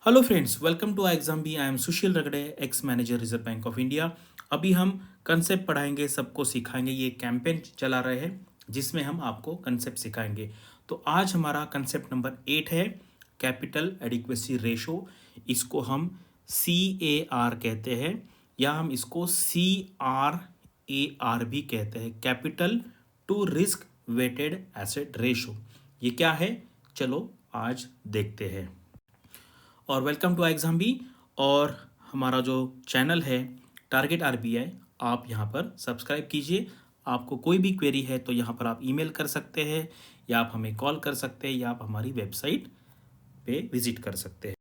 Hello friends, welcome to exam B. I am Sushil Ragade, ex manager Reserve Bank of India. अभी हम concept पढ़ाएंगे, सबको सिखाएंगे। ये कैंपेन चला रहे हैं जिसमें हम आपको कंसेप्ट सिखाएंगे। तो आज हमारा कंसेप्ट नंबर 8 है कैपिटल एडिक्वेसी रेशो। इसको हम CAR कहते हैं या हम इसको CRAR भी कहते हैं, capital to risk weighted asset ratio. ये क्या है, चलो आज देखते हैं। और वेलकम टू एग्जाम भी। और हमारा जो चैनल है टारगेट RBI, आप यहाँ पर सब्सक्राइब कीजिए। आपको कोई भी क्वेरी है तो यहाँ पर आप ईमेल कर सकते हैं या आप हमें कॉल कर सकते हैं या आप हमारी वेबसाइट पे विजिट कर सकते हैं।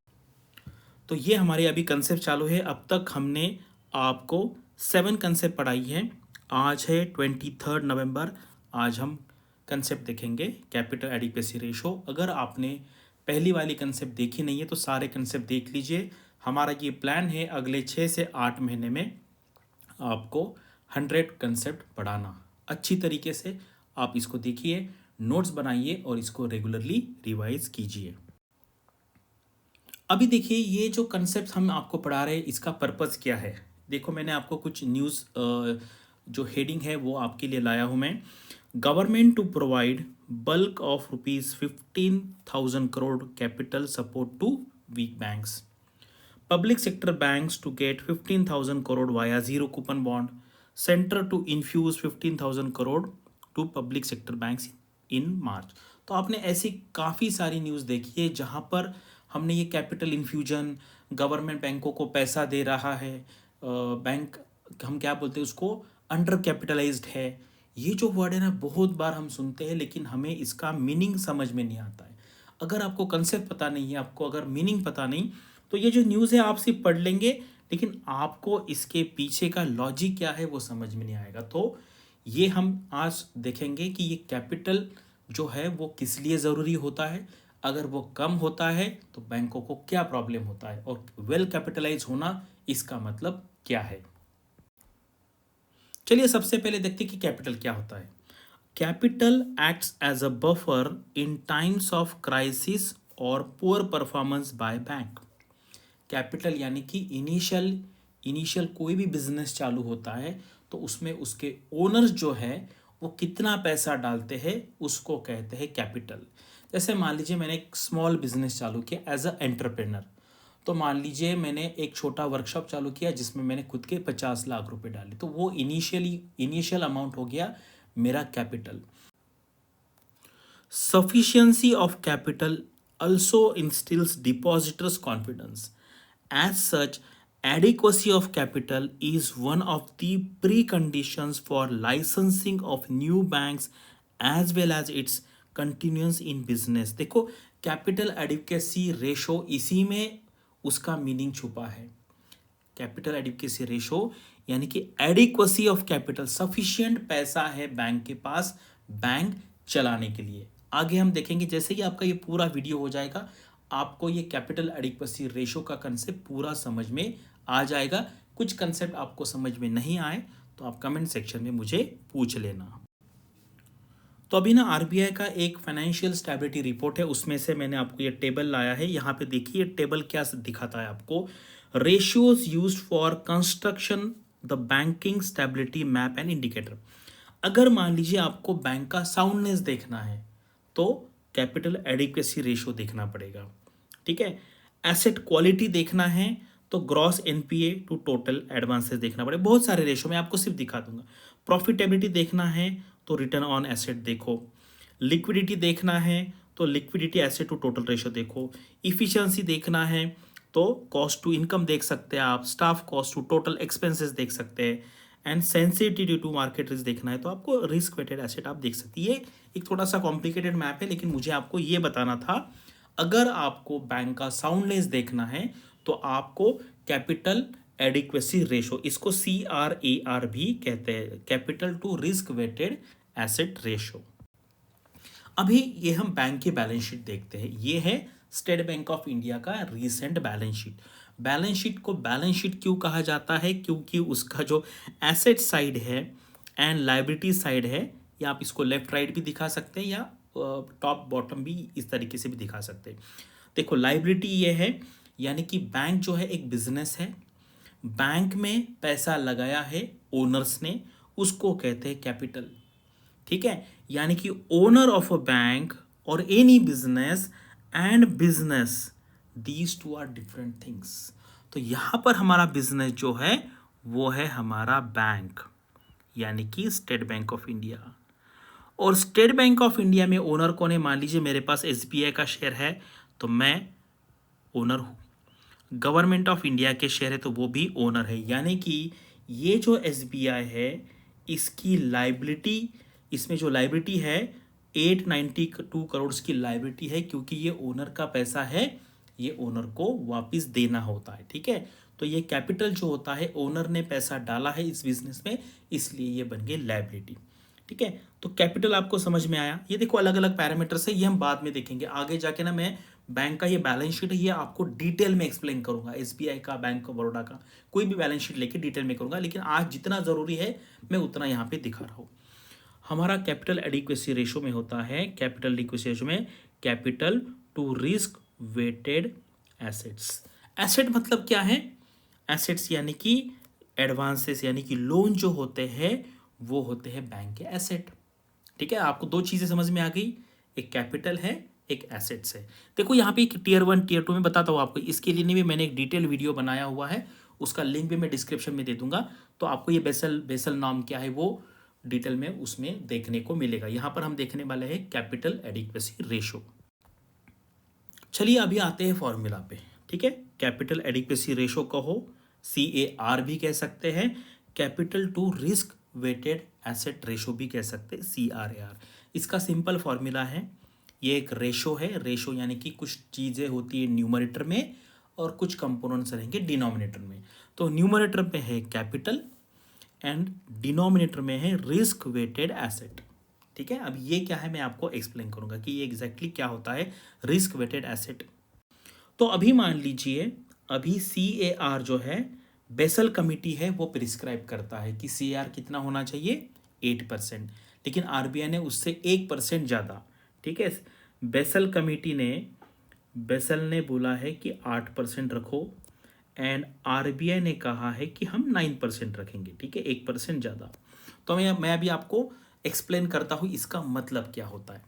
तो ये हमारे अभी कंसेप्ट चालू है। अब तक हमने आपको 7 कंसेप्ट पढ़ाई है। आज है 23 नवंबर। आज हम कंसेप्ट देखेंगे कैपिटल एडिक्वेसी रेशो। अगर आपने पहली वाली कंसेप्ट देखी नहीं है तो सारे कंसेप्ट देख लीजिए। हमारा ये प्लान है अगले 6 से 8 महीने में आपको 100 कंसेप्ट पढ़ाना। अच्छी तरीके से आप इसको देखिए, नोट्स बनाइए और इसको रेगुलरली रिवाइज कीजिए। अभी देखिए, ये जो कंसेप्ट हम आपको पढ़ा रहे हैं इसका पर्पस क्या है। देखो, मैंने आपको कुछ न्यूज़ जो हेडिंग है वो आपके लिए लाया हूँ मैं। Government to provide bulk of ₹15,000 crore capital support to weak banks. Public sector banks to get 15,000 crore via zero coupon bond. Center to infuse 15,000 crore to public sector banks in March. तो आपने ऐसी काफ़ी सारी न्यूज़ देखी है जहाँ पर हमने ये कैपिटल इन्फ्यूजन, गवर्नमेंट बैंकों को पैसा दे रहा है, बैंक हम क्या बोलते हैं उसको, अंडर कैपिटलाइज्ड है। ये जो वर्ड है ना, बहुत बार हम सुनते हैं लेकिन हमें इसका मीनिंग समझ में नहीं आता है। अगर आपको कंसेप्ट पता नहीं है, आपको अगर मीनिंग पता नहीं, तो ये जो न्यूज़ है आप सिर्फ पढ़ लेंगे लेकिन आपको इसके पीछे का लॉजिक क्या है वो समझ में नहीं आएगा। तो ये हम आज देखेंगे कि ये कैपिटल जो है वो किस लिए ज़रूरी होता है, अगर वो कम होता है तो बैंकों को क्या प्रॉब्लम होता है, और वेल कैपिटलाइज होना इसका मतलब क्या है। चलिए सबसे पहले देखते हैं कि कैपिटल क्या होता है। Capital acts as a buffer in times of crisis और poor performance by bank. Capital यानी कि इनिशियल इनिशियल कोई भी बिजनेस चालू होता है तो उसमें उसके ओनर्स जो है वो कितना पैसा डालते हैं उसको कहते हैं कैपिटल। जैसे मान लीजिए मैंने एक स्मॉल बिजनेस चालू किया एज अ एंटरप्रेनर। तो मान लीजिए मैंने एक छोटा वर्कशॉप चालू किया जिसमें मैंने खुद के 50 लाख रुपए डाले, तो वो इनिशियल अमाउंट हो गया मेरा capital. Sufficiency of capital also instills depositors' confidence. As such, adequacy of capital is one of the preconditions for licensing of new banks as well as its continuance in business। देखो, capital adequacy ratio इसी में उसका meaning छुपा है। Capital adequacy ratio यानी कि adequacy of capital, sufficient पैसा है बैंक के पास बैंक चलाने के लिए। आगे हम देखेंगे, जैसे ही आपका ये पूरा वीडियो हो जाएगा आपको ये कैपिटल एडिक्वेसी रेशो का कंसेप्ट पूरा समझ में आ जाएगा। कुछ कंसेप्ट आपको समझ में नहीं आए तो आप कमेंट सेक्शन में मुझे पूछ लेना। तो अभी ना RBI का एक फाइनेंशियल स्टेबिलिटी रिपोर्ट है, उसमें से मैंने आपको ये टेबल लाया है। यहाँ पे देखिए टेबल क्या दिखाता है आपको। Ratios used for construction the banking stability map and indicator. अगर मान लीजिए आपको बैंक का साउंडनेस देखना है तो कैपिटल एडिक्वेसी रेशियो देखना पड़ेगा, ठीक है। एसेट क्वालिटी देखना है तो gross NPA to total advances देखना पड़ेगा। बहुत सारे रेशियो मैं आपको सिर्फ दिखा दूंगा। प्रॉफिटेबिलिटी देखना है तो रिटर्न ऑन एसेट देखो। लिक्विडिटी देखना है तो liquidity asset to total ratio देखो। इफिशियंसी देखना है तो कॉस्ट टू इनकम देख सकते हैं आप। Staff cost to total expenses देख सकते हैं। And sensitivity to market risk देखना है तो आपको रिस्क वेटेड एसेट आप देख सकते हैं। ये एक थोड़ा सा कॉम्प्लिकेटेड मैप है लेकिन मुझे आपको ये बताना था। अगर आपको बैंक का साउंडनेस देखना है तो आपको कैपिटल एडिक्वेसी रेशो, इसको CRAR भी कहते हैं, capital to risk weighted asset ratio. अभी ये हम बैंक की बैलेंस शीट देखते हैं। ये है स्टेट बैंक ऑफ इंडिया का recent balance sheet. Balance sheet को बैलेंस शीट क्यों कहा जाता है, क्योंकि उसका जो एसेट साइड है एंड लाइबिलिटी साइड है, या आप इसको लेफ्ट राइट भी दिखा सकते हैं या टॉप बॉटम भी इस तरीके से भी दिखा सकते हैं। देखो लाइबिलिटी ये है, यानी कि बैंक जो है एक बिजनेस है, बैंक में पैसा लगाया है ओनर्स ने, उसको कहते हैं कैपिटल। ठीक है, यानी कि ओनर ऑफ अ बैंक और any business and business, these two are different things. तो यहां पर हमारा बिजनेस जो है वो है हमारा बैंक, यानी कि स्टेट बैंक ऑफ इंडिया। और स्टेट बैंक ऑफ इंडिया में ओनर कौन है? मान लीजिए मेरे पास एसबीआई का शेयर है तो मैं ओनर हूं, गवर्नमेंट ऑफ इंडिया के शेयर है तो वो भी ओनर है। यानी कि ये जो एसबीआई है इसकी लाइबिलिटी, इसमें जो लाइबिलिटी है 892 करोड़ की लाइबिलिटी है, क्योंकि ये ओनर का पैसा है, ये ओनर को वापस देना होता है। ठीक है, तो ये कैपिटल जो होता है, ओनर ने पैसा डाला है इस बिजनेस में, इसलिए ये बन गई लाइबिलिटी। ठीक है, तो कैपिटल आपको समझ में आया। ये देखो अलग अलग पैरामीटर्स है, ये हम बाद में देखेंगे आगे जाके ना। मैं बैंक का ये बैलेंस शीट है ये आपको डिटेल में एक्सप्लेन करूंगा, एसबीआई का, बैंक ऑफ बड़ौदा का, कोई भी बैलेंस शीट लेके डिटेल में करूंगा, लेकिन आज जितना जरूरी है मैं उतना यहाँ पे दिखा रहा हूँ। हमारा कैपिटल एडिक्वेसी रेशो में होता है, कैपिटल एडिक्वेसी रेशो में capital to risk weighted assets. Asset मतलब क्या है? एसेट्स यानी कि एडवांसेस, यानी कि लोन जो होते हैं वो होते हैं बैंक के एसेट। ठीक है, आपको दो चीजें समझ में आ गई, एक कैपिटल है, एक एसेट्स है। देखो यहाँ पे टीयर 1 टीयर 2 में बताता हूँ आपको, इसके लिए भी मैंने एक डिटेल वीडियो बनाया हुआ है, उसका लिंक भी मैं डिस्क्रिप्शन में दे दूंगा। तो आपको ये बेसल नाम क्या है वो डिटेल में उसमें देखने को मिलेगा। यहाँ पर हम देखने वाले हैं कैपिटल एडिक्वेसी रेशो। चलिए अभी आते हैं फॉर्मूला पे। ठीक है, कैपिटल एडिक्वेसी रेशो कहो, CAR भी कह सकते हैं, capital to risk weighted asset ratio भी कह सकते हैं, CRAR। इसका सिंपल फॉर्मूला है, ये एक रेशो है, रेशो यानी कि कुछ चीज़ें होती है न्यूमरेटर में और कुछ कंपोनेंट्स रहेंगे डिनोमिनेटर में। तो न्यूमरेटर में है कैपिटल एंड डिनोमिनेटर में है रिस्क वेटेड एसेट। ठीक है, अब ये क्या है मैं आपको एक्सप्लेन करूंगा कि ये एग्जैक्टली क्या होता है रिस्क वेटेड एसेट। तो अभी मान लीजिए, अभी CAR जो है बेसल कमिटी है वो प्रिस्क्राइब करता है कि CAR कितना होना चाहिए, 8%, लेकिन RBI ने उससे 1% ज़्यादा। ठीक है, बेसल ने बोला है कि 8% रखो एंड RBI ने कहा है कि हम 9% रखेंगे। ठीक है, 1% ज़्यादा। तो मैं अभी आपको एक्सप्लेन करता हूँ इसका मतलब क्या होता है।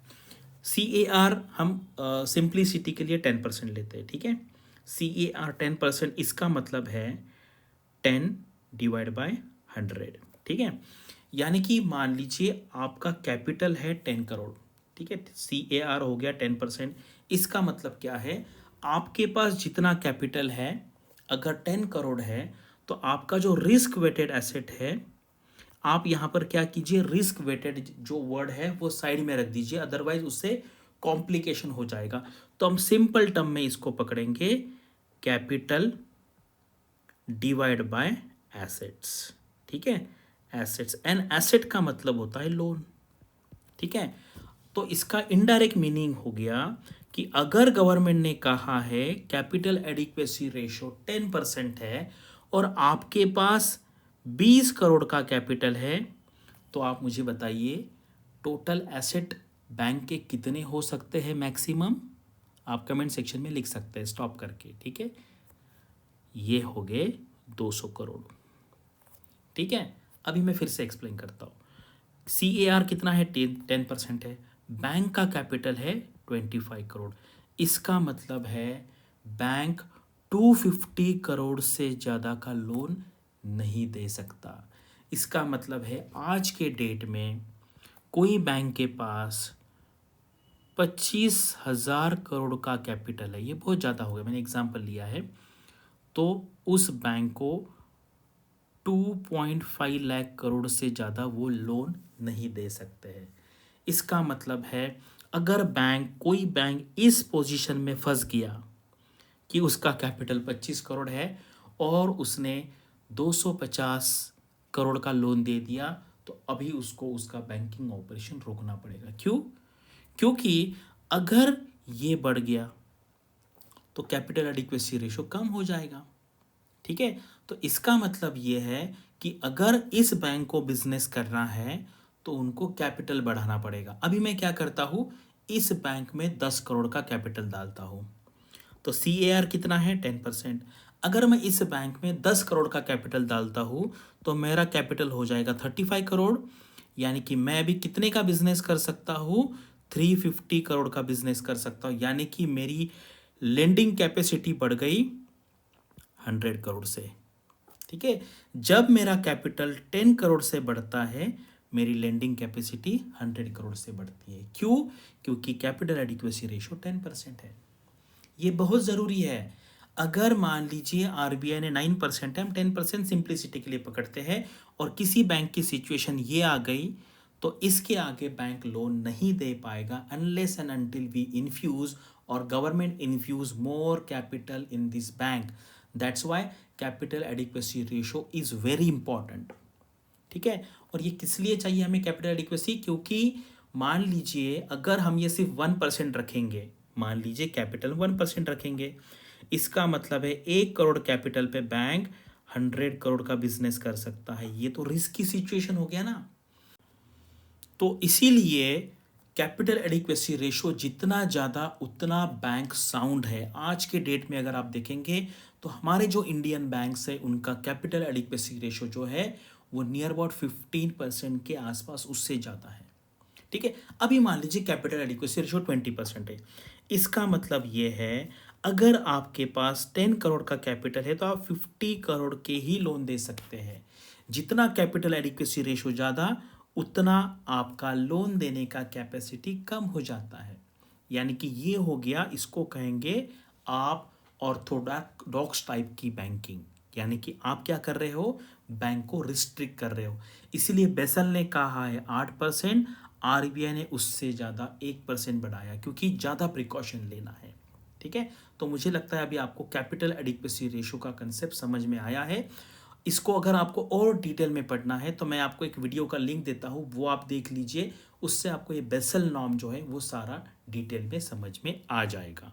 CAR हम सिंप्लिसिटी के लिए 10% लेते हैं। ठीक है, CAR 10%, इसका मतलब है 10 डिवाइड बाय 100। ठीक है, यानी कि मान लीजिए आपका कैपिटल है 10 करोड़। ठीक है, CAR हो गया 10%, इसका मतलब क्या है, आपके पास जितना कैपिटल है अगर 10 करोड़ है तो आपका जो रिस्क वेटेड एसेट है, आप यहां पर क्या कीजिए, रिस्क वेटेड जो वर्ड है वो साइड में रख दीजिए, अदरवाइज उससे कॉम्प्लिकेशन हो जाएगा। तो हम सिंपल टर्म में इसको पकड़ेंगे, कैपिटल डिवाइड बाय एसेट्स। ठीक है, एसेट्स, एंड एसेट का मतलब होता है लोन। ठीक है, तो इसका इनडायरेक्ट मीनिंग हो गया कि अगर गवर्नमेंट ने कहा है कैपिटल एडिक्वेसी रेशो 10% है और आपके पास 20 करोड़ का कैपिटल है, तो आप मुझे बताइए टोटल एसेट बैंक के कितने हो सकते हैं मैक्सिमम? आप कमेंट सेक्शन में लिख सकते हैं स्टॉप करके। ठीक है, ये हो गए 200 करोड़। ठीक है, अभी मैं फिर से एक्सप्लेन करता हूँ। CAR कितना है, 10% है, बैंक का कैपिटल है 25 करोड़, इसका मतलब है बैंक 250 करोड़ से ज़्यादा का लोन नहीं दे सकता। इसका मतलब है आज के डेट में कोई बैंक के पास 25,000 करोड़ का कैपिटल है, ये बहुत ज़्यादा हो गया, मैंने एग्जांपल लिया है, तो उस बैंक को 2.5 लाख करोड़ से ज़्यादा वो लोन नहीं दे सकते हैं। इसका मतलब है अगर कोई बैंक इस पोजीशन में फंस गया कि उसका कैपिटल 25 करोड़ है और उसने 250 करोड़ का लोन दे दिया, तो अभी उसको उसका बैंकिंग ऑपरेशन रोकना पड़ेगा। क्यों? क्योंकि अगर ये बढ़ गया तो कैपिटल एडिक्वेसी रेशो कम हो जाएगा। ठीक है, तो इसका मतलब ये है कि अगर इस बैंक को बिजनेस करना है तो उनको कैपिटल बढ़ाना पड़ेगा। अभी मैं क्या करता हूं, इस बैंक में 10 करोड़ का कैपिटल डालता हूं, तो तो CAR कितना है 10%। अगर मैं इस बैंक में 10 करोड़ का कैपिटल डालता हूँ तो मेरा कैपिटल हो जाएगा 35 करोड़, यानी कि मैं भी कितने का बिजनेस कर सकता हूँ, 350 करोड़ का बिजनेस कर सकता हूँ, यानी कि मेरी लेंडिंग कैपेसिटी बढ़ गई 100 करोड़ से। ठीक है, जब मेरा कैपिटल 10 करोड़ से बढ़ता है मेरी लेंडिंग कैपेसिटी 100 करोड़ से बढ़ती है। क्यों? क्योंकि कैपिटल एडिक्वेसी रेशो 10% है। ये बहुत ज़रूरी है। अगर मान लीजिए RBI ने 9% है, हम 10% सिंप्लिसिटी के लिए पकड़ते हैं, और किसी बैंक की सिचुएशन ये आ गई तो इसके आगे बैंक लोन नहीं दे पाएगा unless and until we infuse और government infuse more capital in this bank. That's why capital adequacy ratio is very important. ठीक है, और ये किस लिए चाहिए हमें कैपिटल एडिक्वेसी? क्योंकि मान लीजिए अगर हम ये सिर्फ 1% रखेंगे, मान लीजिए कैपिटल 1% रखेंगे, इसका मतलब है 1 करोड़ कैपिटल पे बैंक 100 करोड़ का बिजनेस कर सकता है। ये तो रिस्क की सिचुएशन हो गया ना। तो इसीलिए कैपिटल एडिक्वेसी रेशो जितना ज़्यादा उतना बैंक साउंड है। आज के डेट में अगर आप देखेंगे तो हमारे जो इंडियन बैंक्स है उनका कैपिटल एडिक्वेसी रेशो जो है वो नियर अबाउट 15% के आसपास, उससे ज़्यादा है। ठीक है, अभी मान लीजिए कैपिटल एडिक्वेसी रेशो 20% है। इसका मतलब ये है अगर आपके पास 10 करोड़ का कैपिटल है तो आप 50 करोड़ के ही लोन दे सकते हैं। जितना कैपिटल एडिक्वेसी रेशो ज़्यादा उतना आपका लोन देने का कैपेसिटी कम हो जाता है। यानी कि ये हो गया, इसको कहेंगे आप ऑर्थोडॉक्स टाइप की बैंकिंग। यानी कि आप क्या कर रहे हो, बैंक को रिस्ट्रिक्ट कर रहे हो। इसीलिए बेसल ने कहा है 8%, RBI ने उससे ज़्यादा 1% बढ़ाया क्योंकि ज़्यादा प्रिकॉशन लेना है। ठीक है, तो मुझे लगता है अभी आपको कैपिटल एडिक्वेसी रेशो का कंसेप्ट समझ में आया है। इसको अगर आपको और डिटेल में पढ़ना है तो मैं आपको एक वीडियो का लिंक देता हूँ, वो आप देख लीजिए। उससे आपको ये बेसल नॉर्म जो है वो सारा डिटेल में समझ में आ जाएगा।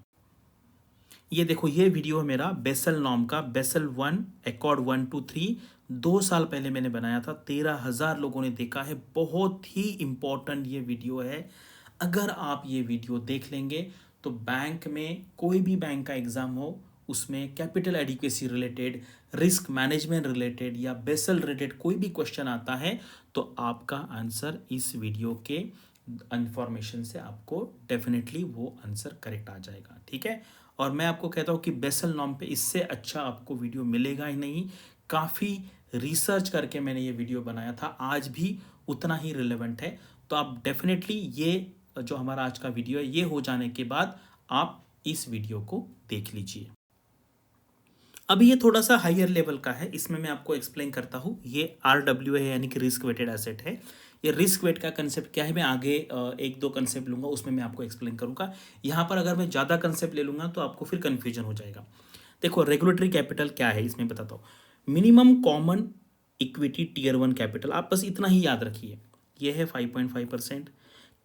ये देखो, ये वीडियो है मेरा बेसल नॉर्म का, बेसल 1 एकॉर्ड 1 to 3, 2 साल पहले मैंने बनाया था, 13,000 लोगों ने देखा है। बहुत ही इंपॉर्टेंट ये वीडियो है। अगर आप ये वीडियो देख लेंगे तो बैंक में कोई भी बैंक का एग्जाम हो उसमें capital adequacy related, risk management related या बेसल रिलेटेड कोई भी क्वेश्चन आता है तो आपका आंसर इस वीडियो के इंफॉर्मेशन से आपको डेफिनेटली वो आंसर करेक्ट आ जाएगा। ठीक है, और मैं आपको कहता हूँ कि बेसल नॉर्म पे इससे अच्छा आपको वीडियो मिलेगा ही नहीं। काफ़ी रिसर्च करके मैंने ये वीडियो बनाया था, आज भी उतना ही रिलेवेंट है। तो आप डेफिनेटली ये जो हमारा आज का वीडियो है ये हो जाने के बाद आप इस वीडियो को देख लीजिए। अभी ये थोड़ा सा हायर लेवल का है, इसमें मैं आपको एक्सप्लेन करता हूँ। ये RWA है, यानी कि रिस्क वेटेड एसेट है। ये रिस्क वेट का कंसेप्ट क्या है, मैं आगे 1-2 कंसेप्ट लूँगा, उसमें मैं आपको एक्सप्लेन करूँगा। यहाँ पर अगर मैं ज़्यादा कंसेप्ट ले लूँगा तो आपको फिर कन्फ्यूजन हो जाएगा। देखो, रेगुलेटरी कैपिटल क्या है इसमें बताता हूँ। Minimum common equity tier 1 capital, आप बस इतना ही याद रखिए, ये है 5.5%।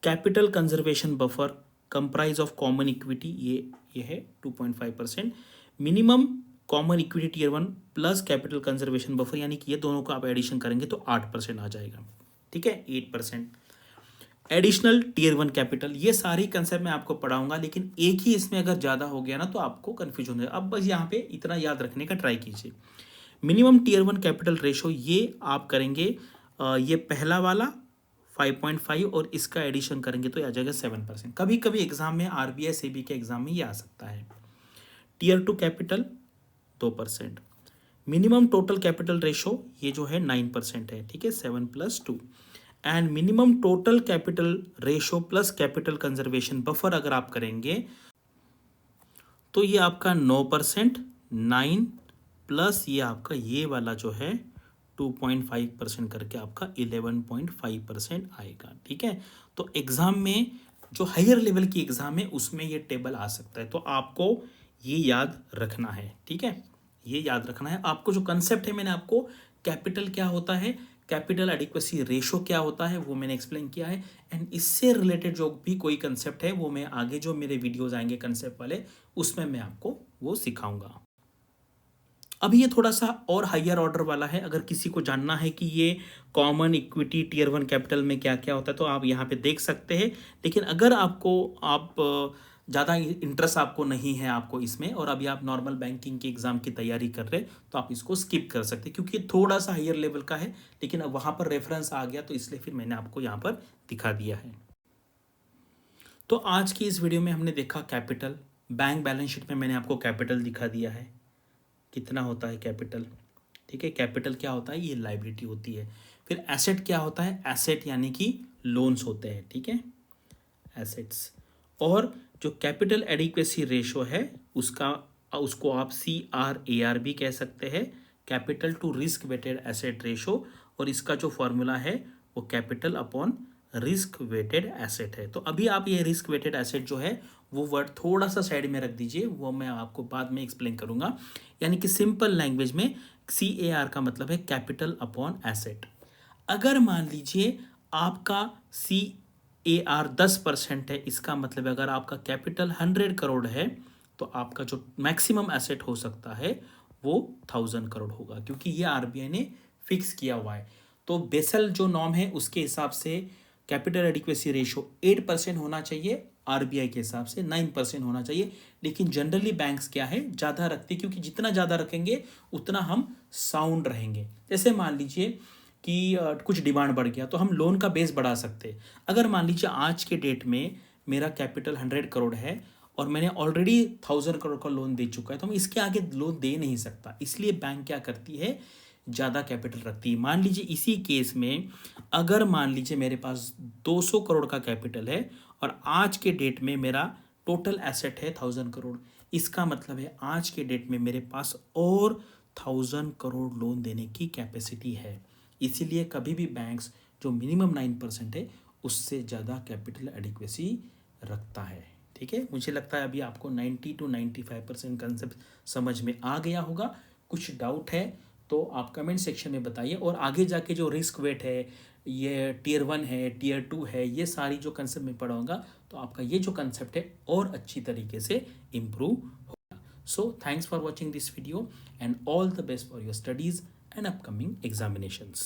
Capital conservation buffer comprise of common equity, ये है 2.5%। Minimum common equity tier 1 plus capital conservation buffer, यानी कि ये दोनों का आप एडिशन करेंगे तो 8% आ जाएगा। ठीक है, 8%। एडिशनल टियर 1 कैपिटल, ये सारी कंसेप्ट मैं आपको पढ़ाऊंगा, लेकिन एक ही इसमें अगर ज़्यादा हो गया ना तो आपको कन्फ्यूजन हो जाएगा। अब बस यहाँ पे इतना याद रखने का ट्राई कीजिए। मिनिमम टियर 1 कैपिटल रेशो ये आप करेंगे, ये पहला वाला 5.5 और इसका एडिशन करेंगे तो आ जाएगा 7%। कभी कभी एग्जाम में RBI SEBI के एग्जाम में ये आ सकता है। Tier 2 capital 2%। Minimum total capital ratio ये जो है 9% है। ठीक है, 7 + 2। And minimum total capital ratio plus capital conservation buffer अगर आप करेंगे तो ये आपका 9%, 9 प्लस ये आपका ये वाला जो है 2.5% करके आपका 11.5% आएगा। ठीक है, तो एग्ज़ाम में जो हायर लेवल की एग्ज़ाम है उसमें ये टेबल आ सकता है, तो आपको ये याद रखना है। ठीक है, ये याद रखना है आपको। जो कंसेप्ट है मैंने आपको, कैपिटल क्या होता है, कैपिटल एडिक्वेसी रेशो क्या होता है, वो मैंने एक्सप्लेन किया है। एंड इससे रिलेटेड जो भी कोई कंसेप्ट है वो मैं आगे जो मेरे वीडियोस आएंगे कंसेप्ट वाले उसमें मैं आपको वो सिखाऊंगा। अभी ये थोड़ा सा और हायर ऑर्डर वाला है। अगर किसी को जानना है कि ये कॉमन इक्विटी टियर 1 कैपिटल में क्या क्या होता है तो आप यहाँ पे देख सकते हैं। लेकिन अगर आपको आप ज़्यादा इंटरेस्ट आपको नहीं है आपको इसमें, और अभी आप नॉर्मल बैंकिंग के एग्ज़ाम की तैयारी कर रहे तो आप इसको स्किप कर सकते हैं, क्योंकि थोड़ा सा हायर लेवल का है, लेकिन अब वहाँ पर रेफरेंस आ गया तो इसलिए फिर मैंने आपको यहाँ पर दिखा दिया है। तो आज की इस वीडियो में हमने देखा कैपिटल। बैंक बैलेंस शीट में मैंने आपको कैपिटल दिखा दिया है, कितना होता है कैपिटल। ठीक है, कैपिटल क्या होता है, ये लाइबिलिटी होती है। फिर एसेट क्या होता है, एसेट यानी कि लोन्स होते हैं। ठीक है, एसेट्स। और जो कैपिटल एडिक्वेसी रेशो है उसको आप CRAR भी कह सकते हैं, capital to risk weighted asset ratio, और इसका जो फॉर्मूला है वो capital upon risk weighted asset है। तो अभी आप ये रिस्क वेटेड एसेट जो है वो वर्ड थोड़ा सा साइड में रख दीजिए, वो मैं आपको बाद में एक्सप्लेन करूंगा। यानी कि सिंपल लैंग्वेज में CAR का मतलब है कैपिटल अपॉन एसेट। अगर मान लीजिए आपका CAR 10% है, इसका मतलब अगर आपका कैपिटल 100 करोड़ है तो आपका जो मैक्सिमम एसेट हो सकता है वो 1000 करोड़ होगा, क्योंकि ये RBI ने फिक्स किया हुआ है। तो बेसल जो नॉर्म है उसके हिसाब से कैपिटल एडिक्वेसी रेशो 8% होना चाहिए, RBI के हिसाब से 9% होना चाहिए। लेकिन जनरली बैंक्स क्या है, ज़्यादा रखते, क्योंकि जितना ज़्यादा रखेंगे उतना हम साउंड रहेंगे। जैसे मान लीजिए कि कुछ डिमांड बढ़ गया तो हम लोन का बेस बढ़ा सकते। अगर मान लीजिए आज के डेट में मेरा कैपिटल 100 करोड़ है और मैंने ऑलरेडी 1000 करोड़ का लोन दे चुका है, तो मैं इसके आगे लोन दे नहीं सकता, इसलिए बैंक क्या करती है, ज़्यादा कैपिटल रखती है। मान लीजिए इसी केस में अगर मान लीजिए मेरे पास 200 करोड़ का कैपिटल है और आज के डेट में मेरा टोटल एसेट है 1000 करोड़, इसका मतलब है आज के डेट में मेरे पास और 1000 करोड़ लोन देने की कैपेसिटी है। इसीलिए कभी भी बैंक्स जो मिनिमम 9% है उससे ज़्यादा कैपिटल एडिक्वेसी रखता है। ठीक है, मुझे लगता है अभी आपको 90 to 95% कंसेप्ट समझ में आ गया होगा। कुछ डाउट है तो आप कमेंट सेक्शन में बताइए, और आगे जाके जो रिस्क वेट है, ये टियर 1 है, टियर 2 है, ये सारी जो कंसेप्ट में पढ़ाऊँगा तो आपका ये जो कंसेप्ट है और अच्छी तरीके से इम्प्रूव होगा। So thanks for watching this video and all the best for your studies and upcoming examinations.